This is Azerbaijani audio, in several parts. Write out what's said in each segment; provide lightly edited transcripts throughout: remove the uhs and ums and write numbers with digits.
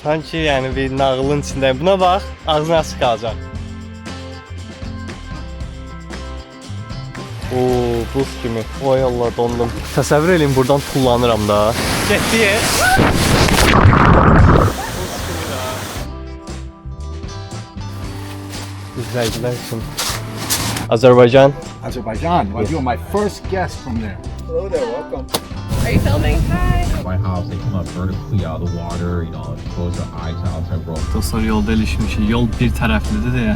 Sanki yəni bir nağılın içindəyim. Buna bax, ağzın açıq qalacaq. Oo, buz kimi. Oy Allah, dondum. Təsəvvür edin, buradan tullanıram da. Getdi. İzləyicilər üçün. Azerbaijan. Azerbaijan. Well, you're my first guest from there. Hello there, welcome. Are you filming? Hi. My house, they come up vertically out of the water, you know, close their eyes out, type bro. Dostlar, yolda ilişmişik. Yol bir tərəflidir deyə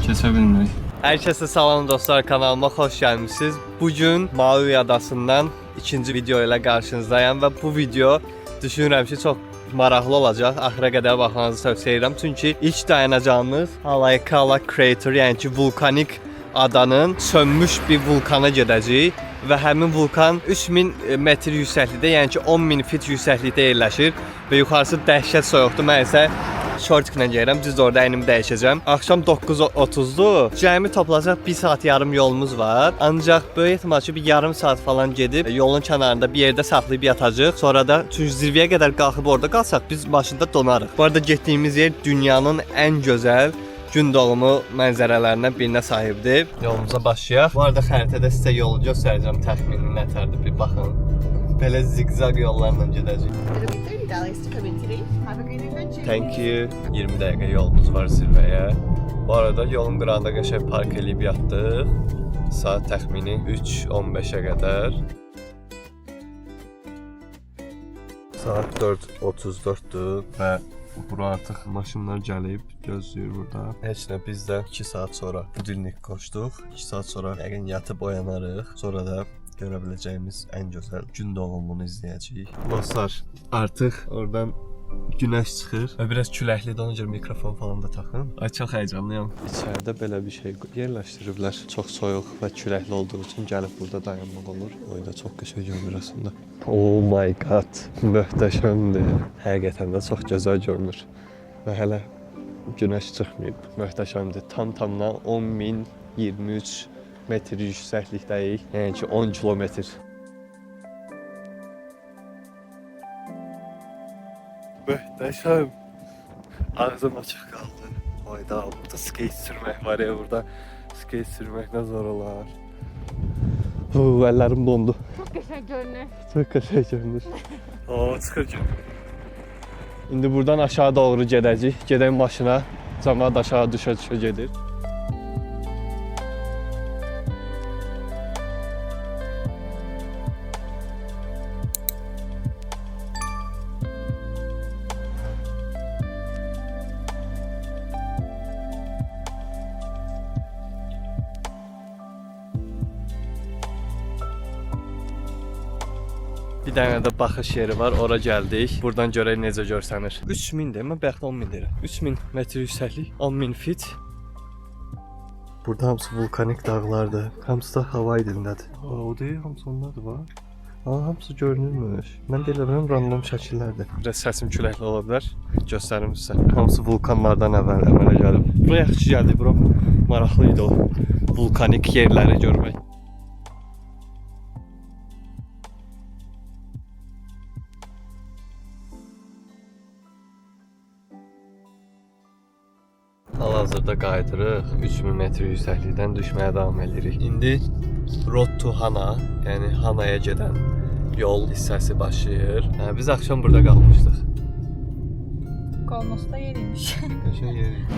keçə bilmirik. Hər kəsə salam dostlar, kanalıma xoş gəlmisiniz. Bugün Maui adasından ikinci video ilə qarşınızdayım və bu video düşünürəm ki, çox maraqlı olacaq. Axıra qədər baxmanızı tövsiyə edirəm. Çünki ilk dayanacağımız Haleakala Crater, yəni ki, vulkanik adanın sönmüş bir vulkana gedəcəyik və həmin vulkan 3000 metr yüksəklikdə, yəni ki 10.000 fit yüksəklikdə yerləşir və yuxarısı dəhşət soyuqdur. Mən isə şortiklə gəlirəm, düz orada əynimi dəyişəcəm. Axşam 9:30-dur. Cəmi toplasaq 1 saat yarım yolumuz var. Ancaq böyük ehtimal ki bir yarım saat falan gedib yolun kənarında bir yerdə saxlayıb yatacağıq. Sonra da çünki zirvəyə qədər qalxıb orada qalsaq biz maşında donarıq. Bu arada getdiyimiz yer dünyanın ən gözəl gün doğumu mənzərələrindən birinə sahibdir. Yolumuza başlayaq. Bu arada xəritədə sizə yolu göstərəcəm, təxmini nətərdir bir baxın. Belə zigzag yollarla gedəcəyik. It'll be $30 to come in today. Have a great adventure. Thank you. 20 dəqiqə yolumuz var zirvəyə. Bu arada yolun qırağında qəşəng park eləyib yatdıq. Saat təxmini 3:15-ə qədər. Saat 4:34-dür və bura artıq maşınlar gəlib gözləyir burada. Heç nə, biz də 2 saat sonra budilnik qoşduq. 2 saat sonra yəqin yatıb oyanarıq. Sonra da görə biləcəyimiz ən gözəl gün doğumunu izləyəcəyik. Dostlar, artıq oradan günəş çıxır və biraz küləklidir, ona görə mikrofon falan da taxın. Ay, çox həyəcanlıyam. İçəridə belə bir şey yerləşdiriblər. Çox soyuq və küləkli olduğu üçün gəlib burada dayanmaq olur. O da çox qəşəng görünür əslində. Oh my god, möhtəşəmdir. Həqiqətən də çox gözəl görünür. Və hələ günəş çıxmayıb. Möhtəşəmdir. Tam-tamına 10.023 metr yüksəklikdəyik. Yəni ki 10 kilometr. Möhtəşəm. Ağzım açıq qaldı. Hayda, burada skate sürmək var ya, burada skate sürmək nə zor olar. Əllərim dondu. Çok güzel görünür. Çox qəşəng görünür. Çıxır. İndi buradan aşağı doğru gedəcəyik. Gedək maşına. Cəmaət aşağı düşə-düşə gedir. Bir dənə də baxış yeri var, ora gəldik. Buradan görək necə görsənir. 3000-dir, mən bəxtə 10.000 deyirəm. 3000 metr yüksəklik, 10.000 fit. Burada hamısı vulkanik dağlardır. Hamısı da hava aydındadır. O deyil, hamısı onlardır var. Hamısı görünürmüş. Mən deyirəm, random şəkillərdir. Biraz səsim küləkli ola bilər. Göstərim sizə. Hamısı vulkanlardan əmələ gəlib. Bura yaxşı gəldik, bura maraqlı idi o vulkanik yerləri görmək. Hal-hazırda qayıdırıq. 3000 metr yüksəklikdən düşməyə davam edirik. İndi Road to Hana, yəni Hanaya gedən yol hissəsi başlayır. Biz axşam burada qalmışdıq. Qalması da yeriymiş.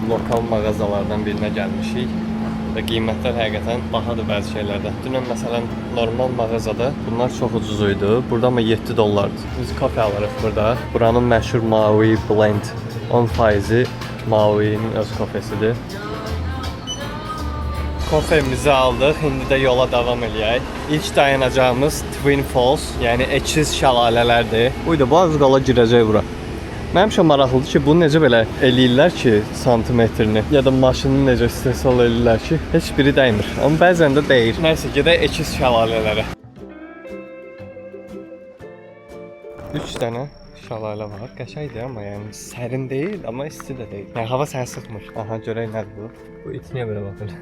Lokal mağazalardan birinə gəlmişik və qiymətlər həqiqətən bahadır bəzi şeylərdə. Dünən məsələn normal mağazada bunlar çox ucuz idi. Burada amma $7. Biz kafe alırıq burada. Buranın məşhur Maui Blend 10%-i Maui'nin öz kafesidir. Kofemizi aldıq, indi də yola davam eləyək. İlk dayanacağımız Twin Falls, yəni əkiz şəlalələrdir. Buydu, bu az qala girəcək bura. Mənim üçün maraqlıdır ki, bunu necə belə eləyirlər ki, santimetrini, ya da maşını necə istehsal eləyirlər ki, heç biri dəymir. Amma bəzən də deyir. Nəysə, gedək əkiz şəlalələrə. 3 dənə şəlalə var. Qəşəngdir, amma yəni sərin deyil, amma isti də deyil. Yəni hava səni sıxmır. Aha, görək nədir bu? Bu it niyə belə baxır?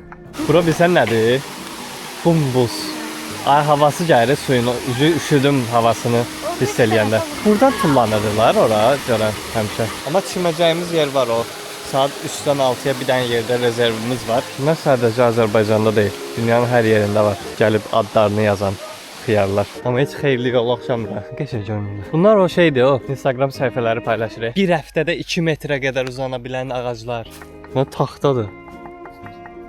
Bura bilsən nədir? Bumbuz. Ay havası gəlir suyun, üşüdüm havasını hiss eləyəndə. Buradan tullanırlar ora görən həmişə. Amma çiməcəyimiz yer var o. Saat 3-dən 6-ya bir dənə yerdə rezervimiz var. Bunlar sadəcə Azərbaycanda deyil, dünyanın hər yerində var. Gəlib adlarını yazan xiyarlar. Amma heç xeyirli yol oxşamır. Qəşəng görünür. Bunlar o şeydir, o Instagram səhifələri paylaşırıq. Bir həftədə 2 metrə qədər uzana bilən ağaclar. Bu taxtadır.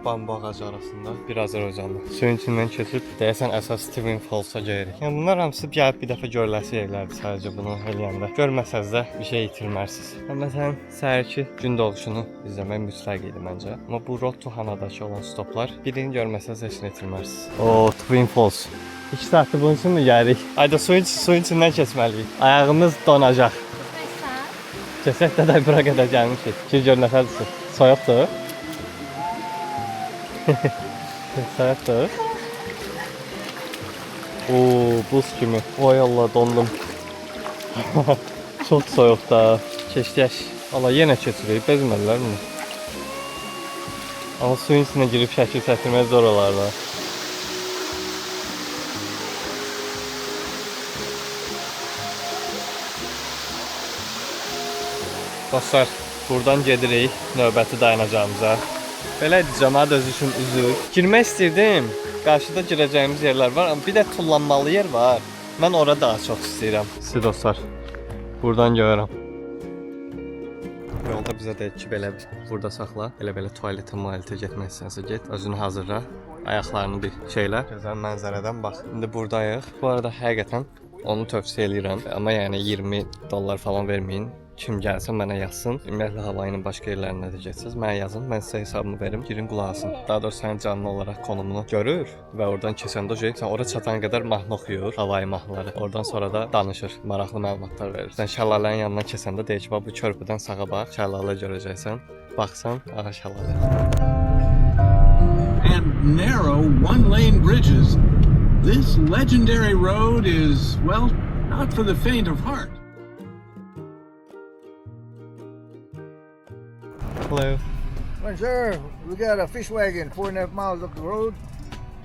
Bambu ağacı arasında bir Azərbaycanlı. Suyun içindən keçib deyəsən əsas Twin Falls-a gəlirik. Yəni bunlar hamısı gəlib bir dəfə görüləsi yerlərdir sadəcə bunu eləyəndə. Görməsəz də bir şey itirmərsiniz. Məsələn, səhərki gün doğuşunu izləmək mütləq idi məncə. Amma bu Road to Hanadakı olan stoplar birini görməsəz heç nə itirmərsiniz. O Twin Falls. 2 saatdır bunun üçün mü gəlirik? Ayda suyun içindən keçməliyik. Ayağımız donacaq. Keçək də bura qədər gəlmişik. Ki gör nəfədir. Soyuqdur. Soyuqdur. Oo, buz kimi. Vay Allah, dondum. Çox soyuq da. Keçdik. Allah yenə keçirik. Bezmədilər mi? Amma suyun içinə girib şəkil çəkdirmək zor olarlar. Dostlar, buradan gedirik növbəti dayanacağımıza. Belə idi, cəmaət özü üçün üzür. Girmək istəyirdim. Qarşıda girəcəyimiz yerlər var, amma bir də tullanmalı yer var. Mən ora daha çox istəyirəm. Siz dostlar, buradan görürəm. Yolda bizə deyir ki, belə burada saxla. Belə tualetə, mualetə getmək istəyirsə get. Özünü hazırla. Ayaqlarını bir şeylə. Gözəl mənzərədən bax. İndi buradayıq. Bu arada həqiqətən onu tövsiyə edirəm. Amma yəni $20 falan verməyin. Kim gəlsə mənə yazsın. Ümumiyyətlə Havayının başqa yerlərinə də getsəz mənə yazın. Mən sizə hesabımı verim. Girin qulaq asın. Daha doğrusu sənin canlı olaraq konumunu görür və oradan keçəndə sən ora çatan qədər mahnı oxuyur. Havayi mahnıları. Oradan sonra da danışır. Maraqlı məlumatlar verir. Sən şəlalənin yanından keçəndə deyir ki, bax bu körpüdən sağa bax. Şəlalə görəcəksən. Baxsan, aha şəlalə. And narrow one-lane bridges. This legendary road is, well, not for the faint of heart. Hello. Well, sir, we got a fish wagon 4.5 miles up the road.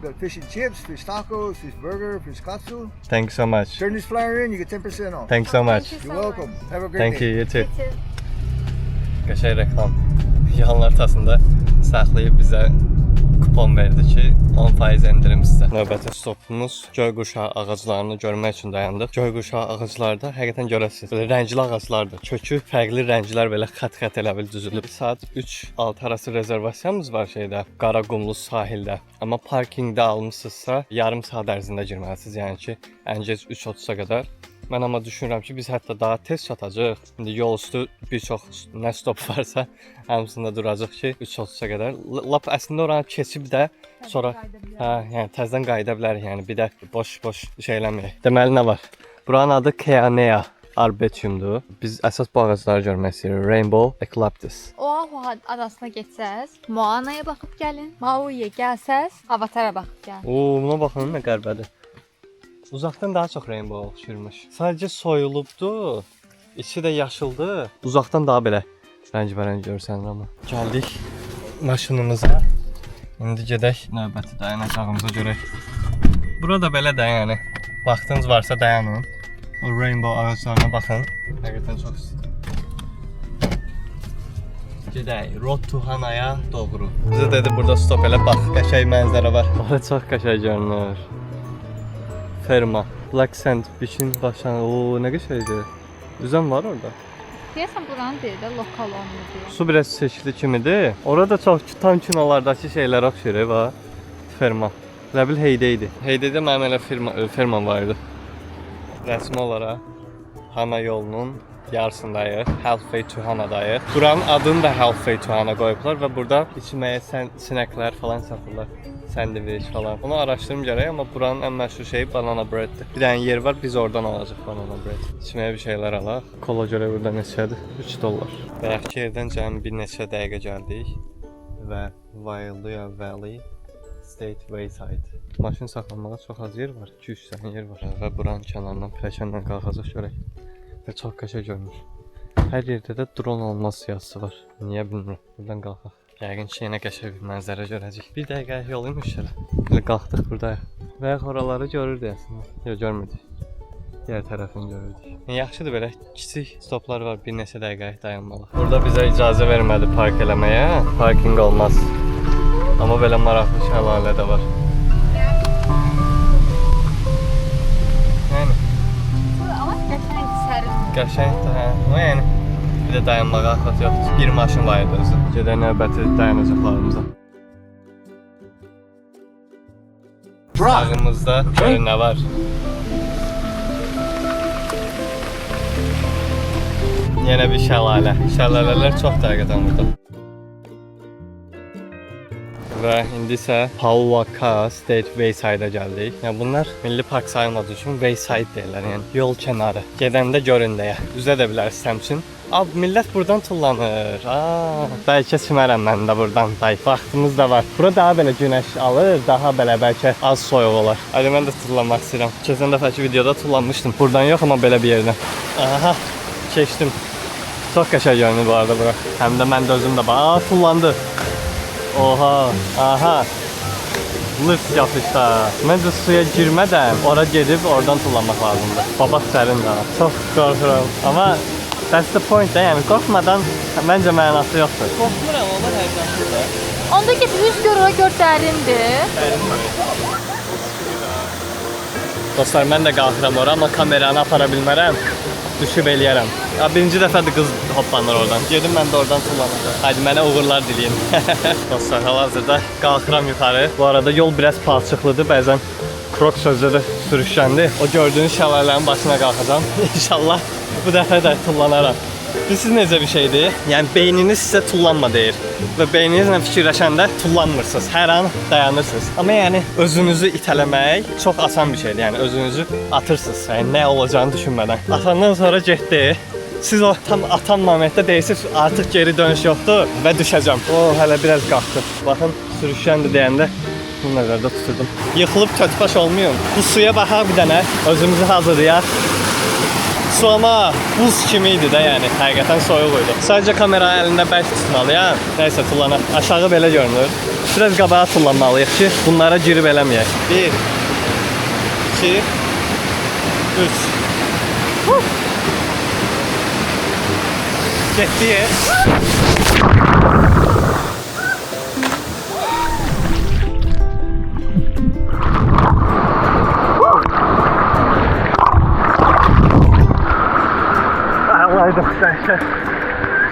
We got fish and chips, fish tacos, fish burger, fish katsu. Thank you so much. Turn this flyer in, you get 10% off. Thank you so much. You're welcome. Have a great Thank day. you, you too. Qəşəng reklam. Yalın ortasında saxlayıb bizə kupon verdi ki, 10% endirim sizə. Növbəti stopumuz Göyquşağı ağaclarını görmək üçün dayandıq. Göyquşağı ağaclarda həqiqətən görəsiniz. Belə rəngli ağaclardır. Kökü fərqli rənglər belə xət-xət elə bil düzülüb. Saat 3-6 arası rezervasiyamız var şeydə, Qaraqumlu sahildə. Amma parkinqdə almısınızsa yarım saat ərzində girməlisiniz. Yəni ki, ən gec 3:30-a qədər. Mən amma düşünürəm ki, biz hətta daha tez çatacağıq. İndi yol üstü bir çox nə stop varsa, hamısında duracaq ki, 3:30-a qədər. Lap əslində oranı keçib də sonra yəni təzədən qayıda bilərik. Yəni bir də boş şey eləməyək. Deməli nə var? Buranın adı Keanea Arboretumdur. Biz əsas bu ağacları görmək istəyirik. Rainbow Eucalyptus. Oahu adasına getsəz, Moanaya baxıb gəlin. Mauiyə gəlsəz, Avatara baxıb gəlin. Oo, buna baxın nə qəribədir. Uzaqdan daha çox rainbow oxşurmuş. Sadəcə soyulubdu. İçi də yaşıldı. Uzaqdan daha belə rəngbərəng görsənir amma. Gəldik maşınımıza. İndi gedək növbəti dayanacağımıza görək. Burada belə də yəni. Vaxtınız varsa dayanın. O rainbow ağaclarına baxın. Həqiqətən çox istəyirəm. Gedək Road to Hanaya doğru. Bizə dedi burada stop elə bax. Qəşəng mənzərə var. Ora çox qəşəng görünür. Ferma. Black Sand Beach'in başlanğıcı. Oo, nə qəşəngdir. Üzən var orada. Deyəsən buranın dili də lokal olmalı. Su biraz çeşitli kimidir. Orada çox tam kinolardakı şeylər oxşur var. Ferma. Elə bil Heydeydi. Heydeydə mənim elə ferma vardı. Rəsmi olaraq Hana yolunun yarısındayıq. Halfway to Hana'dayıq. Buranın adını da Halfway to Hana qoyublar və burada içməyə sinəklər falan satırlar. Sandviç falan. Onu araşdırım gərək, amma buranın ən məşhur şeyi banana breaddir. Bir dənə yer var, biz oradan alacaq banana bread. İçməyə bir şeylər alaq. Kola görə burada neçədir? $3. Bəlkə yerdən cəmi bir neçə dəqiqə gəldik və Wailuya Valley State Wayside. Maşın saxlamağa çox az yer var. 2-3 dənə yer var və buranın kənarından pilləkənlə qalxacaq görək. Və çox qəşəng görünür. Hər yerdə də drone olmaz yazısı var. Niyə bilmirəm. Buradan qalxaq. Yəqin ki, yenə qəşəng bir mənzərə görəcək. Bir dəqiqə yol imiş elə. Qalxdıq buradayıq. Və oraları görürdük əslində. Yox, görmürdük. Diğer tərəfini görürdük. Yaxşıdır belə kiçik stoplar var, bir neçə dəqiqə dayanmalı. Burada bizə icazə vermədi park eləməyə. Parking olmaz. Amma belə maraqlı şəlalə də var. Yəni Ama qəşəng sərin. qəşəngdir, hə. Amma yəni bir də dayanmağa axat yoxdur. Bir maşın var idi özü. Gedək növbəti dayanacaqlarımıza. Sağımızda görün nə var. Yenə bir şəlalə. Şəlalələr çox dəqiqədən burada. Və indi isə Pauwaka State Wayside-a gəldik. Yəni bunlar milli park sayılmadığı üçün Wayside deyirlər, yəni yol kənarı. Gedəndə görün deyə. Üzə də bilərsiniz həmçinin. Ab millət buradan tullanır. Bəlkə çimərəm mən də buradan. Vaxtımız da var. Bura daha belə günəş alır, daha belə bəlkə az soyuq olar. Hadi mən də tullanmaq istəyirəm. Keçən dəfəki videoda tullanmışdım. Buradan yox, amma belə bir yerdən. Aha, keçdim. Çox qəşəng görünür bu arada bura. Həm də mən də özüm də bax, tullandı. Oha, aha. Lift yapışda. Məncə suya girmədən ora gedib oradan tullanmaq lazımdır. Baba sərin daha. Çox qorxuram. Amma that's the point da, yəni qorxmadan məncə mənası yoxdur. Qorxmuram, amma həqiqətən. Onda get üz gör, ora gör dərindir. Dostlar, mən də qalxıram ora, amma kameranı apara bilmərəm. Düşüb eləyərəm. Birinci dəfədir qız hoplanır oradan. Gedim mən də oradan tullanacağım. Haydi mənə uğurlar diləyin. Dostlar, hal-hazırda qalxıram yuxarı. Bu arada yol biraz palçıqlıdır. Bəzən krok sözü də sürüşkəndir. O gördüyünüz şəlalələrin başına qalxacağam. İnşallah bu dəfə də tullanaram. Bilirsiniz necə bir şeydir? Yəni beyniniz sizə tullanma deyir. Və beyninizlə fikirləşəndə tullanmırsınız. Hər an dayanırsınız. Amma yəni özünüzü itələmək çox asan bir şeydir. Yəni özünüzü atırsınız. Yəni nə olacağını düşünmədən. Atandan sonra getdi. Siz o tam atan momentdə deyirsiniz, artıq geri dönüş yoxdur və düşəcəm. Hələ biraz qalxdı. Baxın, sürüşkəndir deyəndə bunu nəzərdə tuturdum. Yıxılıb tötbaş olmayın. Bu suya baxaq bir dənə, özümüzü hazırlayaq. Su amma buz kimi idi də, yəni həqiqətən soyuq idi. Sadəcə kameranı əlində bərk tutmalıyam. Nəysə, tullanaq. Aşağı belə görünür. Biraz qabağa tullanmalıyıq ki, bunlara girib eləməyək. 1 2 3 Getdi. Allah'ıydı dəhşət.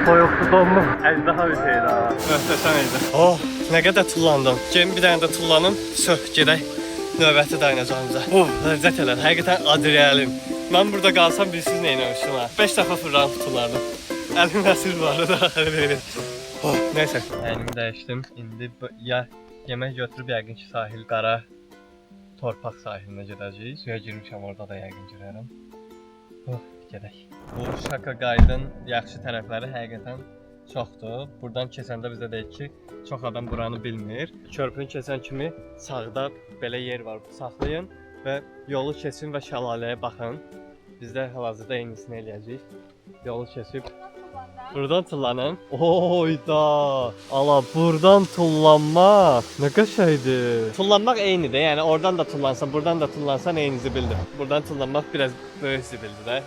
Soyuqdu, donmum. Əjdaha bir şeydi ha. Möhtəşəm idi. Oh, nə qədər tullandım. Gelin bir dənə də tullanım. Söh, gedək növbəti dayanacağımıza. Ləzzət elədi. Həqiqətən adrenalin. Mən burada qalsam bilirsiniz nə eləmişdim ha. 5 dəfə fırlanıb tullandım. Əlim əsir var da. Neysə. Əlimi dəyişdim. İndi ya yemək götürüb yəqin ki sahil qara torpaq sahilinə gedəcəyik. Suya girmişəm, orada da yəqin girərəm. Gedək. Bu Shaka Guide-ın yaxşı tərəfləri həqiqətən çoxdur. Buradan keçəndə bizə deyir ki, çox adam buranı bilmir. Körpünü keçən kimi sağda belə yer var. Saxlayın və yolu keçin və şəlaləyə baxın. Biz də hal-hazırda eynisini eləyəcəyik. Yolu keçib buradan tullanın. Oyda! Ala, buradan tullanmaq nə qəşəngdir. Tullanmaq eynidir. Yəni oradan da tullansan, buradan da tullansan eynizi bildir. Buradan tullanmaq biraz böyük zibildir də.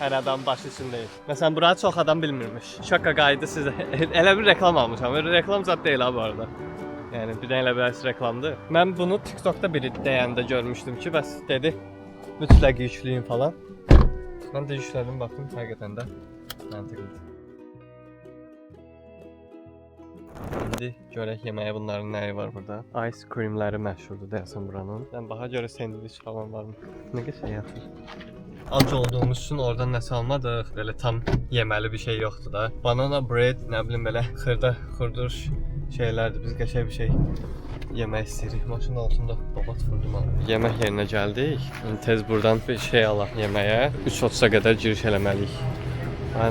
Hər adam başı üçün deyil. Məsələn, bura çox adam bilmirmiş. Shaka Guide-ı sizə elə bir reklam almışam. Reklam zat deyil ha bu arada. Yəni bir dənə elə bir reklamdır. Mən bunu TikTokda biri deyəndə görmüşdüm ki, bəs dedi mütləq yükləyin falan. Mən də yüklədim, baxdım, həqiqətən də məntiqlidir. İndi görək yeməyə bunların nəyi var burada. Ice creamləri məşhurdur deyəsən buranın. Mən baxa görə sandviç falan varmı? Nə qəşəng yatır. Ac olduğumuz üçün oradan nəsə almadıq. Belə tam yeməli bir şey yoxdur da. Banana bread, nə bilim belə xırdır şeylərdir. Biz qəşəng bir şey yemək istəyirik. Maşının altında babat vurdum ha. Yemək yerinə gəldik. İndi tez buradan bir şey alaq yeməyə. 3:30-a qədər giriş eləməliyik.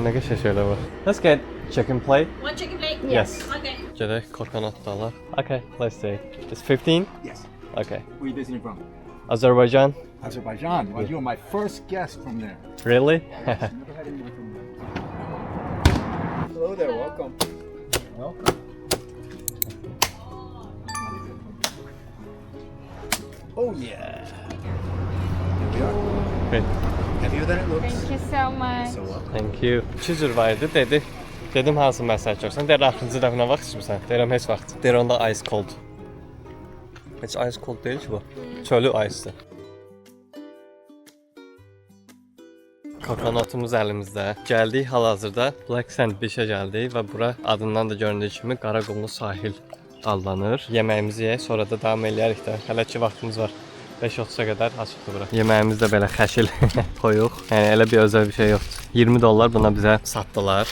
Nə qəşəng şeylər var. Let's get chicken plate. One chicken plate? Yes. Okay. Gedək korkanat da alaq. Okay, let's see. It's 15? Yes. Okay. Where are you visiting from? Azerbaijan? Azerbaijan. Well, you're my first guest from there. Really? Never had anyone from there. Hello there, welcome. Welcome. Oh yeah. Here we are. Great. Heavier than it looks. Thank you so much. So well. Thank you. 2 cür var idi, dedi. Dedim hansı məsələ görsən? Deyir, axırıncı dəfə nə vaxt içmirsən? Deyirəm, heç vaxt. Deyir, onda ice cold. Heç ice cold deyil ki bu. Çölü ice'dir. Kokonatımız əlimizdə. Gəldik hal-hazırda Black Sand Beach-ə gəldik və bura adından da göründüyü kimi Qaraqumlu sahil adlanır. Yeməyimizi yeyək, sonra da davam eləyərik də. Hələ ki vaxtımız var. 5:30-a qədər açıqdır bura. Yeməyimiz də belə xəşil toyuq. Yəni elə bir özəl bir şey yoxdur. 20 dollar buna bizə satdılar.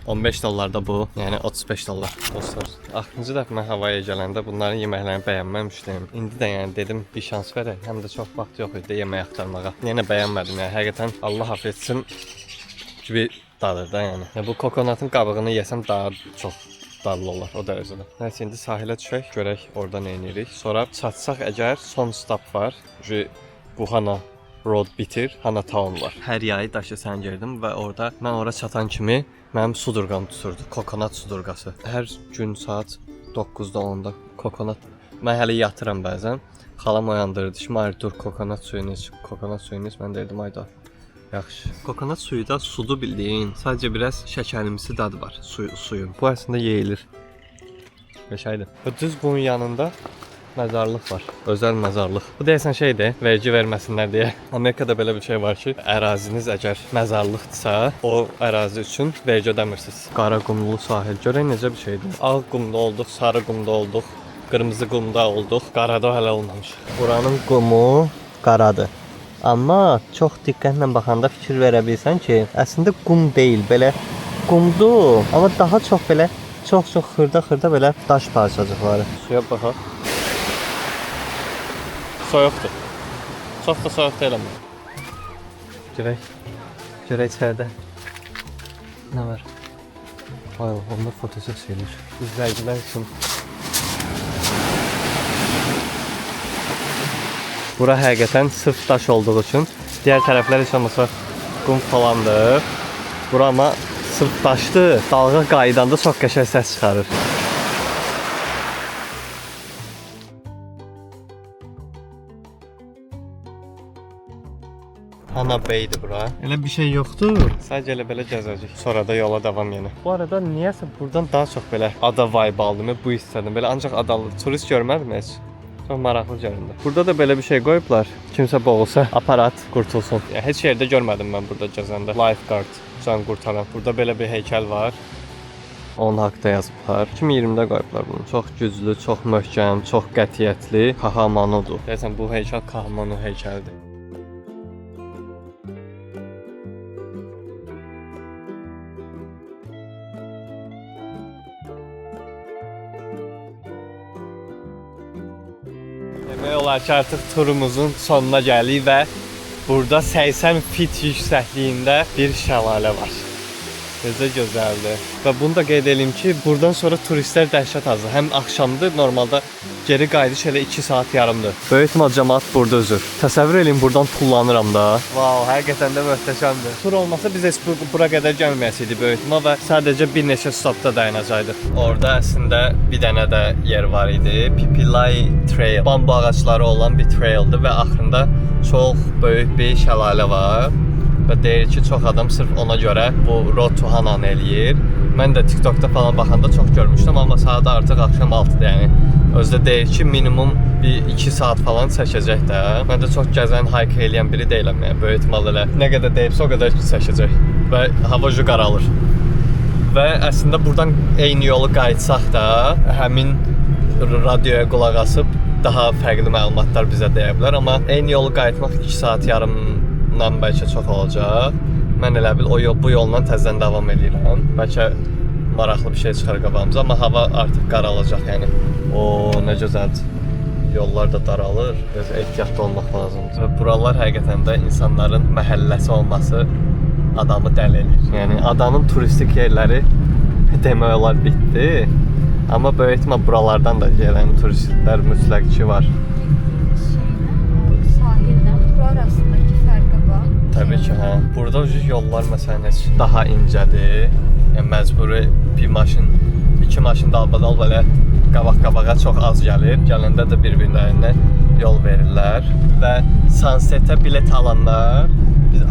15 dollar da bu. Yəni 35 dollar. Dostlar, axırıncı dəfə mən havaya gələndə bunların yeməklərini bəyənməmişdim. İndi də yəni dedim bir şans verək. Həm də çox vaxt yox idi yemək axtarmağa. Yenə bəyənmədim. Yəni həqiqətən Allah affetsin gibi dadır da yəni. Bu kokonatın qabığını yesəm daha çox dadlı olar o dərəcədə. Nəysə indi sahilə düşək, görək orada nə edirik. Sonra çatsaq əgər son stop var. Buhana Road bitir, Hana Town var. Hər yayı daşı sən girdim və orada mən ora çatan kimi mənim sudurqam tuturdu, kokonat sudurqası. Hər gün saat 9-da 10-da kokonat. Mən hələ yatıram bəzən. Xalam oyandırırdı. Şimdi dur kokonat suyunu iç, kokonat suyunu iç. Mən deyirdim ayda. Yaxşı. Kokonat suyu da sudu bildiyin. Sadəcə biraz şəkərlimsi dadı var suyun. Bu əslində yeyilir. Beşaydı. Düz bunun yanında məzarlıq var. Özəl məzarlıq. Bu deyəsən şeydir, vergi verməsinlər deyə. Amerikada belə bir şey var ki, əraziniz əgər məzarlıqdırsa, o ərazi üçün vergi ödəmirsiniz. Qara qumlu sahil. Görək necə bir şeydir. Ağ qumda olduq, sarı qumda olduq, qırmızı qumda olduq. Qarada hələ olmamış. Buranın qumu qaradır. Amma çox diqqətlə baxanda fikir verə bilsən ki, əslində qum deyil, belə qumdur. Amma daha çox belə çox xırda belə daş parçacıqları. Suya baxaq. Soyuqdur. Çox da soyuq deyil amma. Görək içəridə nə var? Ay, onlar fotosesiyalar. İzləyicilər üçün. Bura həqiqətən sırf daş olduğu üçün, digər tərəflər heç olmasa qum falandır. Bura amma sırf daşdır. Dalğa qaydanda çox qəşəng səs çıxarır. Hana Bay'dir bura. Elə bir şey yoxdur. Sadəcə elə belə gəzəcək. Sonra da yola davam yenə. Bu arada niyəsə buradan daha çox belə ada vibe aldım bu hissədən. Belə ancaq adalı turist görmədim heç. Çox maraqlı göründü. Burada da belə bir şey qoyublar. Kimsə boğulsa aparat qurtulsun. Yəni heç yerdə görmədim mən burada gəzəndə. Lifeguard can qurtaran. Burada belə bir heykəl var. Onun haqqında yazıblar. 2020-də qoyublar bunu. Çox güclü, çox möhkəm, çox qətiyyətli Kahamanudur. Deyəsən bu heykəl Kahamanu heykəlidir. Demək olar ki, artıq turumuzun sonuna gəlirik və burada 80 fit yüksəkliyində bir şəlalə var. Necə gözəldir. Və bunu da qeyd edeyim ki, buradan sonra turistlər dəhşət azdır. Həm axşamdır, normalda geri qayıdış elə 2 saat yarımdır. Böyük ihtimal cəmaət burada üzür. Təsəvvür edin, buradan tullanıram da. Vau, həqiqətən də möhtəşəmdir. Tur olmasa biz heç bura qədər gəlməyəsiydik böyük ihtimal və sadəcə bir neçə stopda dayanacaqdıq. Orada əslində bir dənə də yer var idi. Pipilay Trail. Bambu ağacları olan bir traildir və axırında çox böyük bir şəlalə var. Və deyir ki, çox adam sırf ona görə bu Road to Hana'nı eləyir. Mən də TikTokda falan baxanda çox görmüşdüm, amma saat artıq axşam 6-dır, yəni. Özdə deyir ki, minimum bir 2 saat falan çəkəcək də. Mən də çox gəzən, hike eləyən biri deyiləm, yəni. Böyük ihtimal elə nə qədər deyibsə o qədər çəkəcək. Və hava ucu qaralır. Və əslində buradan eyni yolu qayıtsaq da, həmin radioya qulaq asıb daha fərqli məlumatlar bizə deyə bilər. Amma eyni yolu qayıtmaq 2 saat yarımdan bəlkə çox olacaq. Mən elə bil bu yolla təzədən davam edirəm. Bəlkə maraqlı bir şey çıxar qabağımıza, amma hava artıq qaralacaq, yəni. O, nə gözəldir. Yollar da daralır. Biraz ehtiyatlı olmaq lazımdır. Və buralar həqiqətən də insanların məhəlləsi olması adamı dəli edir. Yəni adanın turistik yerləri demək olar bitdi. Amma böyük ehtimal buralardan da gələn turistlər mütləq ki var. Sahildən bura arasındakı fərqi var. Təbii ki, hə. Burada yollar məsələn heç daha incədir. Yəni məcburi bir maşın, 2 maşın dalbadal belə qabaq-qabağa çox az gəlir. Gələndə də bir-birlərinə yol verirlər və Sunsetə bilet alanlar biz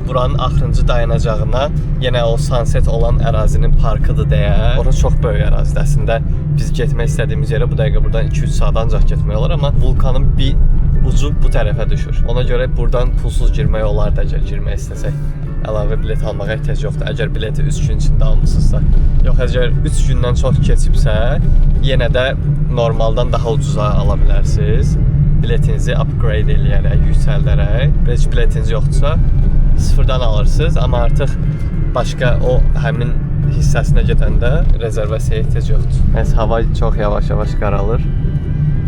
buranın axırıncı dayanacağına yenə o Sunset olan ərazinin parkıdır deyə. Orası çox böyük ərazidir. Əslində biz getmək istədiyimiz yerə bu dəqiqə buradan 2-3 saat ancaq getmək olar, amma vulkanın bir ucu bu tərəfə düşür. Ona görə buradan pulsuz girmək olar da, əgər girmək istəsək. Əlavə bilet almağa ehtiyac yoxdur. Əgər bileti 3 gün içində almısınızsa. Yox, əgər 3 gündən çox keçibsə, yenə də normaldan daha ucuza ala bilərsiniz. Biletinizi upgrade eləyərək, yüksəldərək. Heç biletiniz yoxdursa, sıfırdan alırsınız, amma artıq başqa o həmin hissəsinə gedəndə rezervasiyaya ehtiyac yoxdur. Nəysə, hava çox yavaş-yavaş qaralır.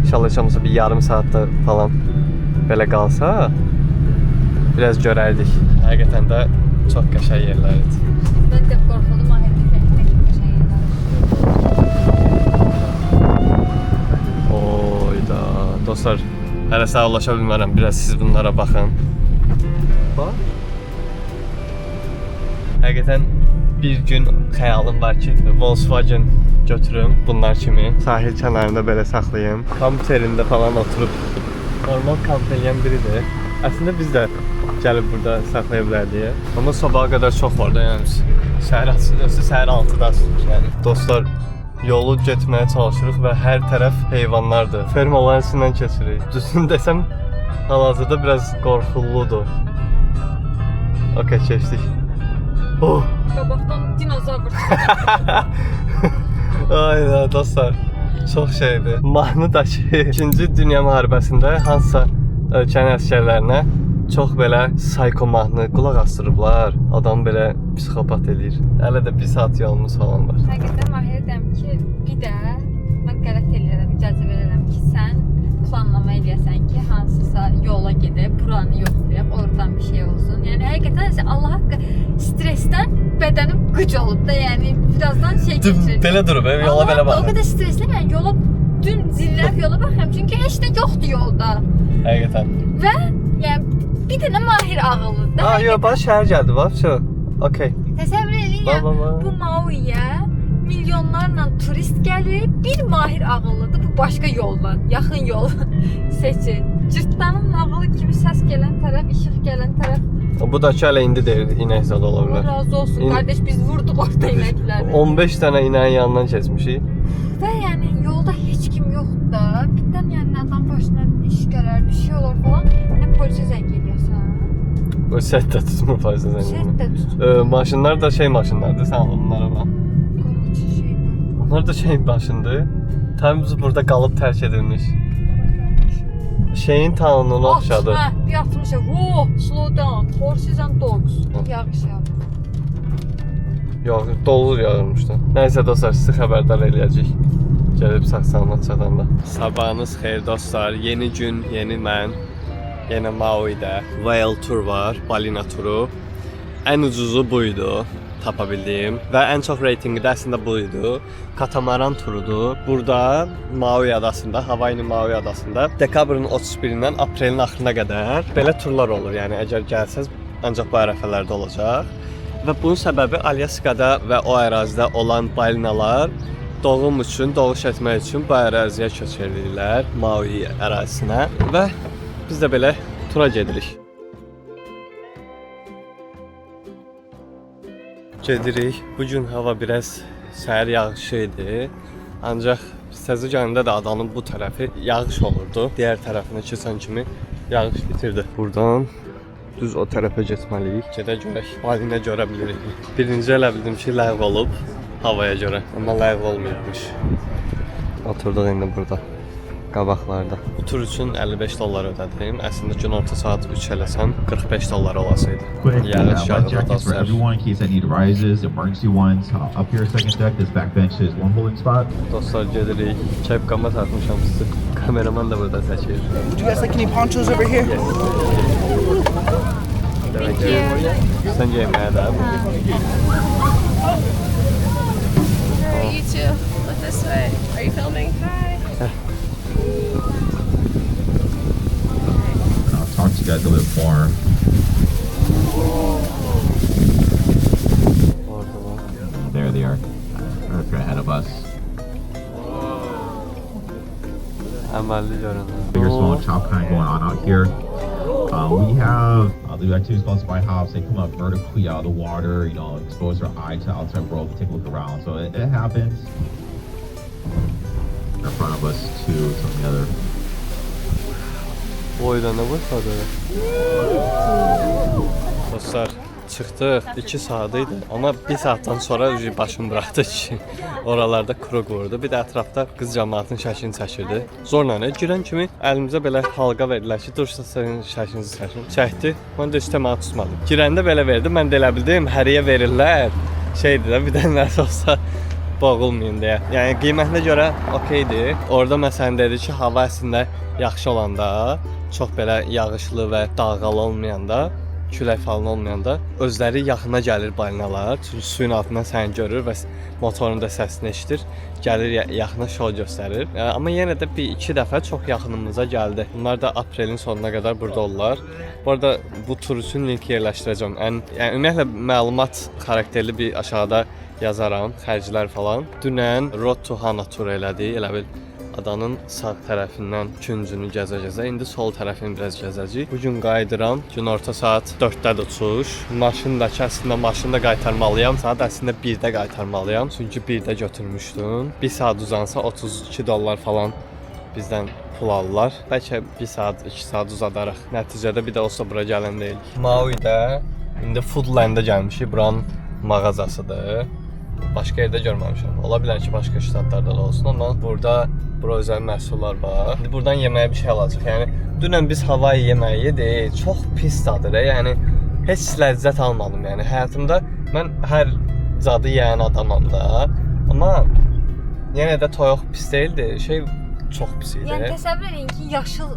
İnşallah heç olmasa bir yarım saatda falan belə qalsa, biraz görərdik. Həqiqətən də çox qəşəng yerlər idi. Mən də qorxuldum, ahir düşəcək qəşəng yerlər. Oyda, dostlar, hələ sağollaşa bilmərəm. Biraz siz bunlara baxın. Bax. Həqiqətən bir gün xəyalım var ki, Volkswagen götürüm bunlar kimi. Sahil kənarında belə saxlayım. Kompüterində falan oturub normal kamp eləyən biridir. Əslində biz də gəlib burada saxlaya bilərdik. Amma sabaha qədər çox var da, yəni səhər açılırsa səhər 6-da açılır yəni. Dostlar, yolu getməyə çalışırıq və hər tərəf heyvanlardır. Fermaların içindən keçirik. Düzünü desəm, hal-hazırda biraz qorxuludur. Okey, keçdik. Oh! Qabaqdan dinozavr çıxacaq. Aynen dostlar, çox şeydir. Mahnıdakı 2-ci Dünya müharibəsində hansısa ölkənin əsgərlərinə çox belə psycho mahnı qulaq asdırıblar. Adam belə psixopat eləyir. Hələ də 1 saat yolumuz falan var. Həqiqətən mahir deyəm ki, bir də mən qərət eləyərəm, icazə verərəm ki, sən planlama eləyəsən ki, hansısa yola gedib, buranı yoxlayıb, oradan bir şey olsun. Yəni həqiqətən Allah haqqı stressdən bədənim qıc olub da, yəni birazdan şey keçirir. Belə durub, yola belə baxın. O qədər stressliyəm, yəni yola dün zilləb yola baxıram, çünki heç nə yoxdur yolda. Həqiqətən. Və yəni bir dənə mahir ağıllıdır. Ha, yox, bax şəhər gəldi, bax şu. Okey. Təsəvvür eləyin, bu Mauiyə milyonlarla turist gəlir, bir mahir ağıllıdır, bu başqa yoldan, yaxın yol seçir. Cırtdanın ağılı kimi səs gələn tərəf, işıq gələn tərəf. Bu da ki, hələ indi deyir, inək zad ola bilər. Allah razı olsun, qardeş, biz vurduq orada inəkləri. 15 dənə inəyin yanından keçmişik. Və yəni yolda heç kim yoxdur da, birdən yəni adam başına iş gələr, bir şey olur falan, nə polisə zəng eləyəsən. Bu set də tutmur polisə zəng Set eləyəsən. də tutmur. Maşınlar da şey maşınlardır, sən onlara bax. Qırmızı şey. Onlar da şey maşındır. Təmiz burada qalıb tərk edilmiş. Şeyin tanrına oxşadı. Hə, bir atmışam. Whoa, slow down. Horses and dogs. Yağış yağır. Yox, dolu yağırmış da. Nəysə dostlar, sizi xəbərdar eləyəcək. Gəlib sağ-salamat çatanda. Sabahınız xeyir dostlar. Yeni gün, yeni mən. Yenə Maui'də whale tur var, balina turu. Ən ucuzu buydu, tapa bildiyim və ən çox reytingi də əslində buydu. Katamaran turudur. Burada Maui adasında, Hawaii'nin Maui adasında dekabrın 31-dən aprelin axırına qədər belə turlar olur. Yəni əgər gəlsəz ancaq bu ərəfələrdə olacaq. Və bunun səbəbi Alyaskada və o ərazidə olan balinalar doğum üçün, doğuş etmək üçün bu əraziyə köçürülürlər, Maui ərazisinə və biz də belə tura gedirik. Gedirik. Bugün hava biraz səhər yağışı idi. Ancaq təzə gələndə də adanın bu tərəfi yağış olurdu. Digər tərəfinə keçən kimi yağış bitirdi. Buradan düz o tərəfə getməliyik. Gedə görək, balina görə bilirik. Birinci elə bildim ki, ləğv olub havaya görə. Amma ləğv olmayıbmış. Oturduk indi burada. Qabaqlarda. Bu tur üçün $55 ödədim. Əslində gün orta saat 3 eləsəm $45 olasıydı. Yağış yağdı dostlar. Everyone, in case I need rises, emergency ones. Up here, second deck, this back bench is one holding spot. Dostlar gedirik. Kepkama takmışam sizi. Kameraman da burada çəkir. Would you guys like any ponchos over here? Yes. Thank you. Sən yeməyə də. You too. Look this way. Are you filming? Hi. I'll talk to you guys a little more. There they are. Right ahead of us. Əməlli görünür. Bigger small chop kind going on out here. We have the activities called spy hops. They come up vertically out of the water, you know, expose their eye to outside world, take a look around. So it happens. In front of us too, some of the other. Boyda nə başladı? Dostlar, çıxdıq. 2 saat idi. Amma 1 saatdan sonra başım buraxdı ki, oralarda kruq vurdu. Bir də ətrafda qız cəmaatının şəklini çəkirdi. Zorla girən kimi əlimizə belə halqa verdilər ki, dursa sənin şəklinizi çəkin. Çəkdi. Mən də üstəmə tutmadım. Girəndə belə verdi. Mən də elə bildim, həriyə verirlər. Şeydir də, bir də nəsə olsa boğulmayın deyə. Yəni qiymətinə görə okeydir. Orada məsələn dedi ki, hava əslində yaxşı olanda, çox belə yağışlı və dalğalı olmayanda, külək falan olmayanda özləri yaxına gəlir balinalar. Çünki suyun altından səni görür və motorun da səsini eşidir. Gəlir yaxına şou göstərir. Amma yenə də 1-2 dəfə çox yaxınımıza gəldi. Bunlar da aprelin sonuna qədər burada olurlar. Bu arada bu tur üçün link yerləşdirəcəm. Yəni ümumiyyətlə məlumat xarakterli bir aşağıda yazaram, xərclər falan. Dünən Road to Hana tur elədi. Elə bil adanın sağ tərəfindən küncünü gəzə-gəzə, indi sol tərəfini biraz gəzəcəyik. Bu gün qayıdıram. Günorta saat 4-dədir uçuş. Maşındakı əslində maşını da qaytarmalıyam. Saat əslində 1-də qaytarmalıyam. Çünki 1-də götürmüşdüm. 1 saat uzansa $32 falan bizdən pul alırlar. Bəlkə 1 saat, 2 saat uzadaraq. Nəticədə bir də olsa bura gələn deyilik. Maui'də indi Foodland'a gəlmişik. Buranın mağazasıdır. Başqa yerdə görməmişəm. Ola bilər ki, başqa ştatlarda da olsun, amma burada bura özəl məhsullar var. İndi buradan yeməyə bir şey alacaq. Yəni dünən biz Hawaii yeməyi yedik. Çox pis dadır. Yəni heç ləzzət almadım. Yəni həyatımda mən hər zadı yeyən adamam da. Amma yenə də toyuq pis deyildi. Şey çox pis idi. Yəni təsəvvür edin ki, yaşıl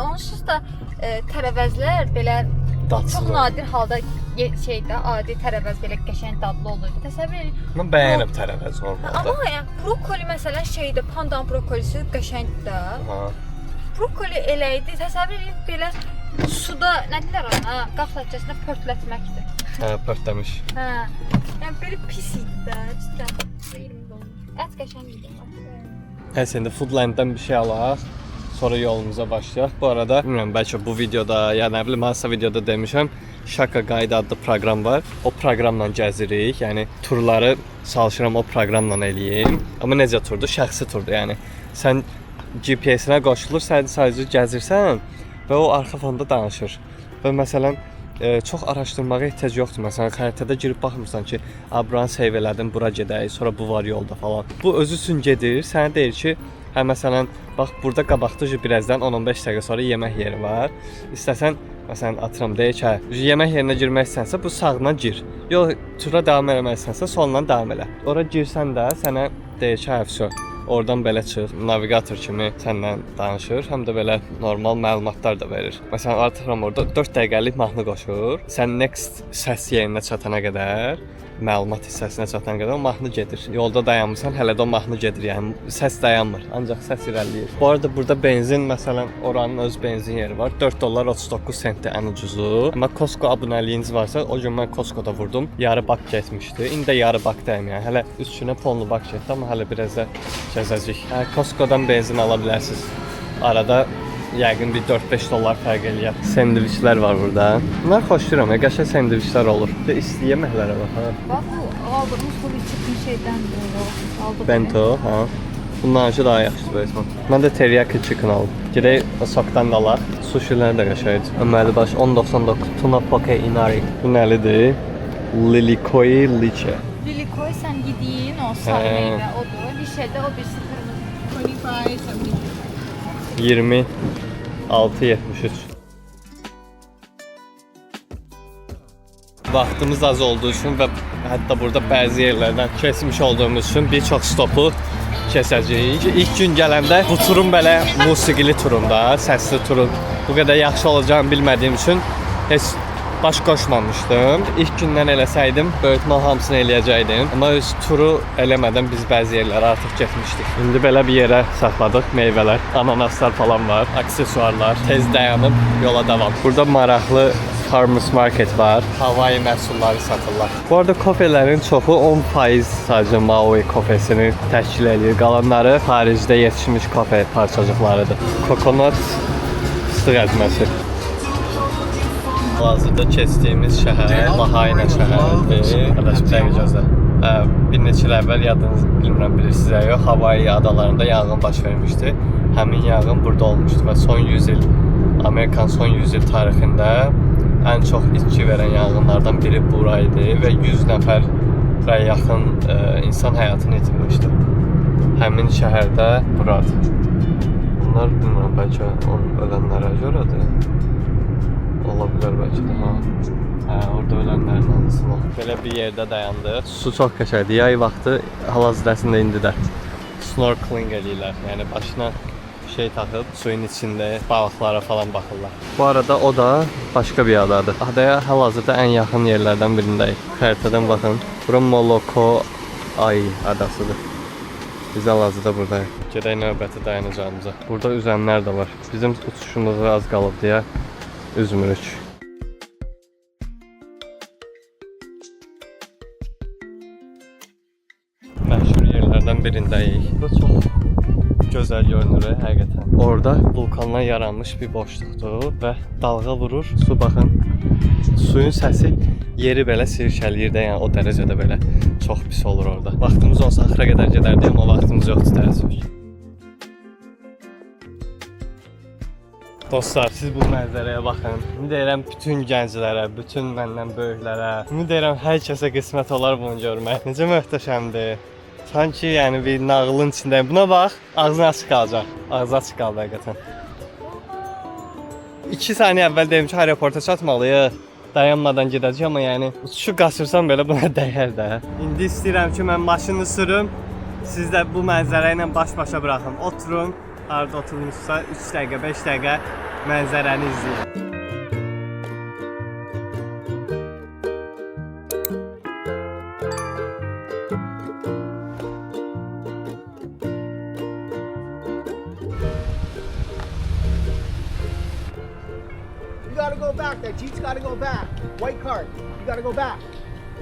onsuz da tərəvəzlər belə dadsız çox nadir halda şeydə adi tərəvəz belə qəşəng dadlı olur. Təsəvvür edin. Mən bəyənirəm tərəvəz normalda. Amma yəni brokoli məsələn şeydə pandan brokolisi qəşəngdir də. Aha. Brokoli elə idi. Təsəvvür edin belə suda nə deyirlər ona? Qaxlatçasına pörtlətməkdir. Hə, pörtləmiş. Hə. Yəni belə pis idi də, cidden. Ət qəşəng idi. Həs indi Foodland'dan bir şey alaq. Sonra yolumuza başlayaq. Bu arada bilmirəm, bəlkə bu videoda ya nə bilim hansısa videoda demişəm, Şaka Guide adlı proqram var. O proqramla gəzirik. Yəni turları çalışıram o proqramla eləyim. Amma necə turdur? Şəxsi turdur. Yəni sən GPS-nə qoşulur, sən sadəcə gəzirsən və o arxa fonda danışır. Və məsələn çox araşdırmağa ehtiyac yoxdur. Məsələn, xəritədə girib baxmırsan ki, buranı save elədim, bura gedək, sonra bu var yolda falan. Bu özü üçün gedir. Sənə deyir ki, hə məsələn, bax burada qabaqda birazdan 10-15 dəqiqə sonra yemək yeri var. İstəsən, məsələn, atıram deyək ki, yemək yerinə girmək istənsə bu sağdan gir. Yox, tura davam eləmək istənsə soldan davam elə. Ora girsən də sənə deyək ki, hə, oradan belə çıx, navigator kimi səndən danışır, həm də belə normal məlumatlar da verir. Məsələn, artıram orada 4 dəqiqəlik mahnı qoşur. Sən next səs yerinə çatana qədər, məlumat hissəsinə çatana qədər o mahnı gedir. Yolda dayanmısan, hələ də o mahnı gedir. Yəni səs dayanmır, ancaq səs irəliləyir. Bu arada burada benzin, məsələn, oranın öz benzin yeri var. $4.39 ən ucuzu. Amma Costco abunəliyiniz varsa, o gün mən Costco'da vurdum. Yarı bak getmişdi. İndi də yarı bakdayım yəni. Hələ üstünə tonlu bak getdi, amma hələ biraz da gəzəcək. Costco'dan benzin ala bilərsiniz. Arada yəqin bir $4-5 fərq eləyər. Sendviçlər var burada. Bunlar xoşlayıram, qəşəng sendviçlər olur. Bir də isti yeməklərə bax ha. Bax bu aldığımız bu çıxın şeydəndir o. Bento, ha. Bundan öncə daha yaxşıdır böyüsmən. Mən də teriyaki chicken aldım. Gedək sokdan da alaq. Sushi'lər də qəşəngdir. Əməli baş 10.99 tuna poke inari. Bu nəlidir? Lilikoi lice. Lilikoi sən yediyin o sarı meyvə odur. Lişədə o birisi qırmızı. 26.73. Vaxtımız az olduğu üçün və hətta burada bəzi yerlərdən keçmiş olduğumuz üçün bir çox stopu keçəcəyik. İlk gün gələndə bu turun belə musiqili turunda, səsli turun bu qədər yaxşı olacağını bilmədiyim üçün heç baş qoşmamışdım. İlk gündən eləsəydim, böyütmə hamısını eləyəcəkdim. Amma öz turu eləmədən biz bəzi yerlərə artıq getmişdik. İndi belə bir yerə saxladıq, meyvələr, ananaslar falan var, aksesuarlar. Tez dayanıb yola davam. Burada maraqlı Farmers Market var. Hawaii məhsulları satırlar. Bu arada kofelerin çoxu 10% sadəcə Maui kofesini təşkil edir. Qalanları xaricdə yetişmiş kofe parçacıqlarıdır. Kokonat fıstıq əzməsi. Hazırda keçdiyimiz şəhər Lahaina şəhəridir. Qardaş bir dəqiqə gözlə. Bir neçə il əvvəl yadınız bilmirəm bilirsiniz ya yox, Hawaii adalarında yanğın baş vermişdi. Həmin yanğın burada olmuşdu və son 100 il Amerikan son 100 il tarixində ən çox itki verən yanğınlardan biri buraydı və 100 nəfərə yaxın insan həyatını itirmişdi. Həmin şəhərdə buradır. Bunlar bilmirəm, bəlkə ölənlərə görədir. Ola bilər bəlkə də, ha. Orada ölənlərin anısını. Belə bir yerdə dayandı. Su çox qəşəngdir. Yay vaxtı hal-hazırda indi də snorkeling eləyirlər. Yəni başına şey taxıb suyun içində balıqlara falan baxırlar. Bu arada o da başqa bir adadır. Adaya hal-hazırda ən yaxın yerlərdən birindəyik. Xəritədən baxın. Bura Molokai adasıdır. Biz hal-hazırda buradayıq. Gedək növbəti dayanacağımıza. Burada üzənlər də var. Bizim uçuşumuz az qalıb deyə üzmürük. Məşhur yerlərdən birindəyik. Bu çox gözəl görünür həqiqətən. Orada vulkandan yaranmış bir boşluqdur və dalğa vurur. Su baxın. Suyun səsi yeri belə sirkələyir də, yəni o dərəcədə belə çox pis olur orada. Vaxtımız olsa axıra qədər gedərdik, amma vaxtımız yoxdur təəssüf. Dostlar, siz bu mənzərəyə baxın. Ümid edirəm bütün gənclərə, bütün məndən böyüklərə, ümid edirəm hər kəsə qismət olar bunu görmək. Necə möhtəşəmdir. Sanki yəni bir nağılın içindəyim. Buna bax, ağzın açıq qalacaq. Ağzı açıq qaldı həqiqətən. 2 saniyə əvvəl dedim ki, aeroporta çatmalıyıq. Dayanmadan gedəcək, amma yəni uçuşu qaçırsam belə buna dəyər də. İndi istəyirəm ki, mən maşını sürüm. Siz də bu mənzərə ilə baş-başa buraxın. Oturun. Harada oturmuşsa 3 dəqiqə, 5 dəqiqə mənzərəni izləyin. You gotta go back. That Jeep's gotta go back. White cart. You gotta go back.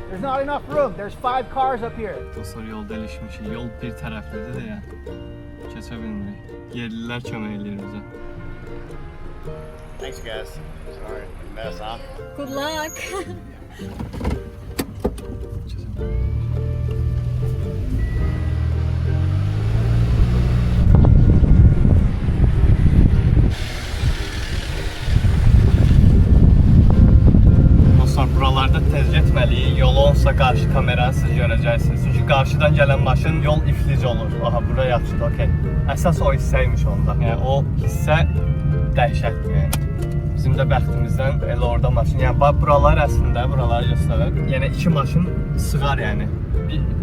There's not enough room. There's 5 cars up here. Dostlar, yolda ilişmişik. Yol bir tərəflidir də yəni. Keçə bilmirik. Yerlilər kömək eləyir bizə. Thanks, guys. Sorry, mess up. Good luck. Dostlar, buralarda tez getməliyik. Yol olsa qarşı kameranı siz görəcəksiniz. Çünki qarşıdan gələn maşın yol iflic olur. Aha, bura yaxşıdır, okey. Əsas o hissəymiş onda. Yəni o hissə dəhşətdir yəni. Bizim də bəxtimizdən elə orada maşın. Yəni bax buralar əslində, buraları göstərir. Yəni 2 maşın sığar yəni.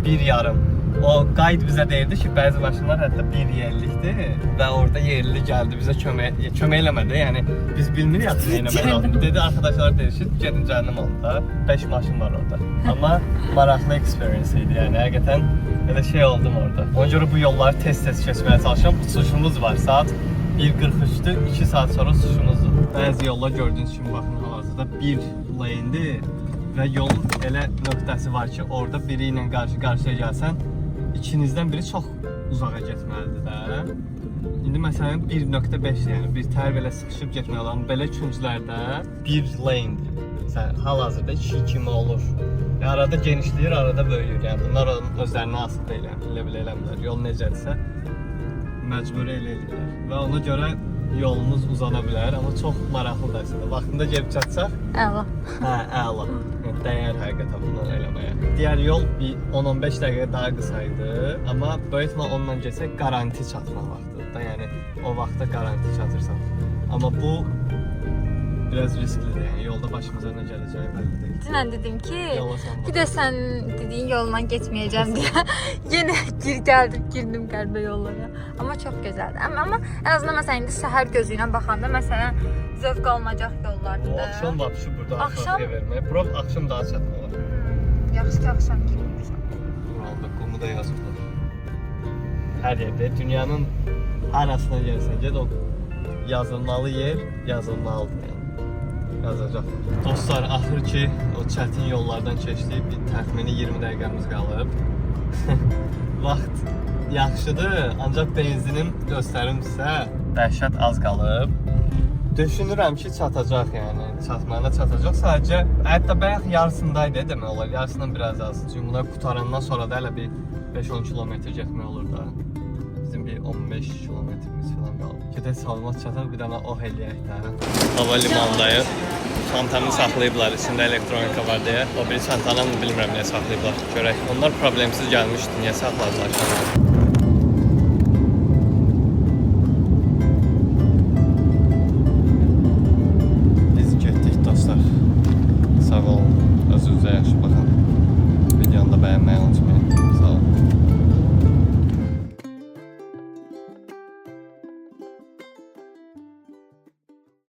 Bir yarım. O qayd bizə deyirdi ki, bəzi maşınlar hətta bir yerlikdir və orada yerli gəldi bizə kömək eləmədi. Yəni biz bilmirik axı nə etmək lazımdır. Dedi arkadaşlar deyir ki, gedin cəhənnəm oldu. 5 maşın var orada. Amma maraqlı experience idi yəni. Həqiqətən elə şey oldum orada. Ona görə bu yolları tez-tez keçməyə çalışıram. Uçuşumuz var. Saat 1:43-dür. 2 saat sonra uçuşumuzdur. Bəzi yollar gördüyünüz kimi baxın hal-hazırda bir lanedir və yolun elə nöqtəsi var ki, orada biri ilə qarşı-qarşıya gəlsən, İkinizdən biri çox uzağa getməlidir də. İndi məsələn 1.5 yəni bir tər belə sıxışıb getmək olan belə künclərdə bir lanedir. Məsələn hal-hazırda 2 kimi olur. Arada genişləyir, arada böyüyür. Yəni bunlar özlərinə asılı deyil. Elə eləmirlər. Yol necədirsə məcbur eləyirlər. Və ona görə yolumuz uzana bilər, amma çox maraqlıdır əslində. Vaxtında gəlib çatsaq? Əla. Hə, əla. Dəyər həqiqətən bunu eləməyə. Digər yol bir 10-15 dəqiqə daha qısa idi, amma böyük ehtimal onunla getsək garanti çatmaq vaxtıdır da. Yəni o vaxtda garanti çatırsan. Amma bu biraz risklidir. Yəni yolda başımıza nə gələcəyi bəlli deyil. Dünən dedim ki, bir də sən dediyin yolla getməyəcəm deyə yenə girdim qəlbə yollara. Amma çox gözəldir. Amma ən azından məsələn indi səhər gözü ilə baxanda məsələn zövq alınacaq yollardır. O axşam vapşı burada Axşam axşam verməyə. Bura axşam daha çatma olar. Yaxşı ki axşam girmişəm. Burada qumu da yazıblar. Hər yerdə dünyanın harasına gəlsən get o yazılmalı yer yazılmalıdır yəni. yazacaq. Dostlar, axır ki o çətin yollardan keçdik. Bir təxmini 20 dəqiqəmiz qalıb. Vaxt yaxşıdır, ancaq benzinim göstərim sizə dəhşət az qalıb. Düşünürəm ki, çatacaq yəni. Çatmağına çatacaq. Sadəcə hətta bayaq yarısındaydı demək olar. Yarısından biraz az. Çünki bunlar qutarandan sonra da hələ bir 5-10 kilometr getmək olur da. Bizim bir 15 kilometrimiz falan qalıb. Gedək salamat çataq, bir dənə oh eləyək də. Hava limanındayıq. Çantamı saxlayıblar, içində elektronika var deyə. O biri çantanı bilmirəm niyə saxlayıblar. Görək. Onlar problemsiz gəlmişdi, niyə saxladılar?